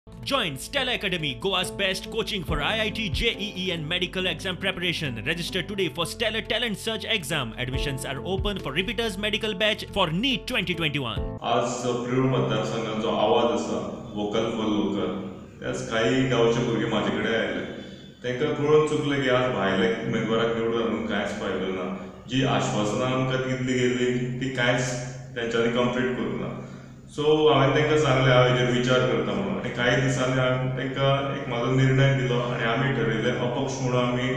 Join Stella Academy, Goa's best coaching for IIT, JEE and medical exam preparation. Register today for Stellar Talent Search exam. Admissions are open for repeaters medical batch for NEET 2021. आज प्रिरूळ मतदारसंघाचो आवाज आसा vocal for local. त्याच काही गांवचे भुरगे म्हाजे कडेन आयले. तांकां कळून चुकलें की आज भायले उमेदवाराक निवडून हाडून कांयच फायदो ना. जी आश्वासनां आमकां दिल्ली गेल्ली ती कांयच तेंच्यांनी कंप्लीट करूंक ना. सो हांवें तांकां सांगलें हांव हेजेर विचार करता म्हणून. आनी कांय दिसांनी हांवें तांकां एक म्हाजो निर्णय दिलो आनी आमी ठरयलें अपक्ष म्हणून आमी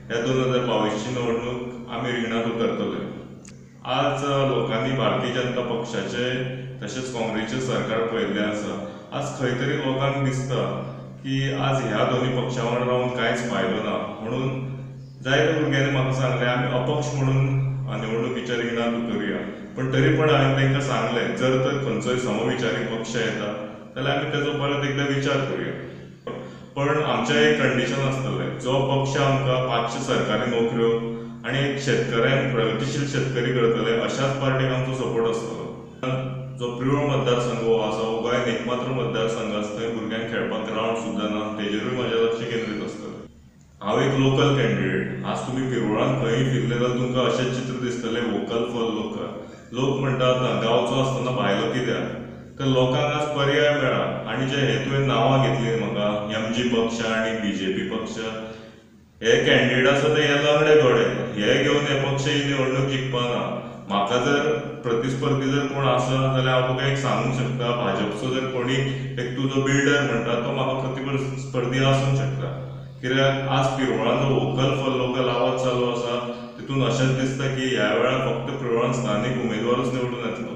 ह्या 2022ची निवडणूक आमी रिंगणांत उतरतले. आज लोकांनी भारतीय जनता पक्षाचे तशेंच काँग्रेसचें सरकार पळयल्लें आसा. आज खंय तरी लोकांक दिसता की आज ह्या दोनी पक्षां वांगडा रावन कांयच फायदो ना. म्हणून जायत्या भुरग्यांनी म्हाका सांगलें आमी अपक्ष म्हणून निवडणुकीच्या रिंगणांत उतरुया. पण तरी पण हांवें तांकां सांगलें जर तर खंयचोय समविचारी पक्ष येता जाल्यार आमी तेजो परत एकदां विचार करुया. पण आमचें एक कंडिशन आसतलें, जो पक्ष आमकां 500 सरकारी नोकऱ्यो आनी एक शेतकऱ्यांक प्रगतीशील शेतकरी करतले अशाच पार्टीक आमचो सपोर्ट आसतलो. जो प्रिरूळ मतदारसंघ हो आसा हो गोंयांत एकमात्र मतदारसंघ आसा थंय भुरग्यांक खेळपाक ग्रावंड सुद्दां ना. तेजेरूय म्हजें लक्ष केंद्रीत आसतलें. हांव एक लोकल कॅन्डिडेट. आज तुमी पिरोळान खंयी फिरले जाल्यार तुमकां अशेंच चित्र दिसतलें वोकल फॉर लोकल. लोक म्हणटात गांवचो आसतना भायलो कित्याक, तर लोकांक आज पर्याय मेळ्ळा. आनी जे हे तुवें नांवां घेतलीं म्हाका MG पक्ष आनी BJP पक्ष, हे कॅन्डिडेट आसा ते हे लंगडे घोडे. हे घेवन हे पक्ष ही निवडणूक जिखपाना. म्हाका जर प्रतिस्पर्धी जर कोण आसा जाल्यार हांव तुका एक सांगूंक शकता, भाजपचो जर कोणी एक तुजो बिल्डर म्हणटा तो म्हाका प्रतिस्पर्धी आसूंक शकता. कित्याक आज पिरोळान जो वोकल फॉर लोकल आवाज चालू आसा तितून अशेंच दिसता की ह्या वेळार फक्त पिरोळान स्थानीक उमेदवारूच निवडून येतलो.